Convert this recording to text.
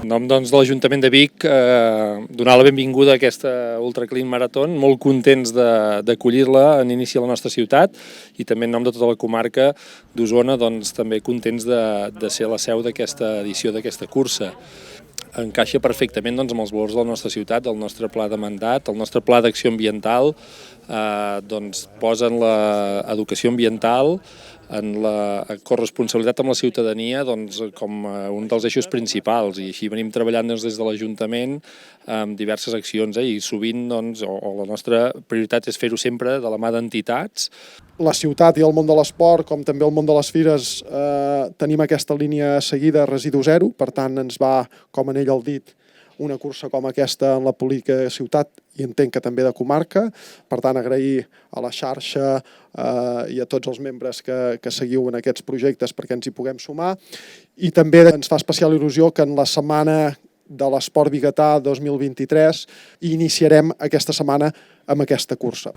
En nom de l'Ajuntament de Vic, donar la benvinguda a aquesta Ultra Clean Marathon, molt contents d'acollir-la en inici a la nostra ciutat i també en nom de tota la comarca d'Osona, també contents de ser la seu d'aquesta edició d'aquesta cursa. Encaixa perfectament amb els valors de la nostra ciutat, del nostre pla de mandat, el nostre pla d'acció ambiental, posen l'educació ambiental en la corresponsabilitat amb la ciutadania com un dels eixos principals, i així venim treballant des de l'Ajuntament amb diverses accions, i sovint la nostra prioritat és fer-ho sempre de la mà d'entitats. La ciutat i el món de l'esport, com també el món de les fires, tenim aquesta línia seguida residu zero, per tant ens va, com en ell el dit, una cursa com aquesta en la política ciutat i entenc que també de comarca. Per tant, agrair a la xarxa i a tots els membres que seguiu en aquests projectes perquè ens hi puguem sumar. I també ens fa especial il·lusió que en la setmana de l'esport biguetà 2023 iniciarem aquesta setmana amb aquesta cursa.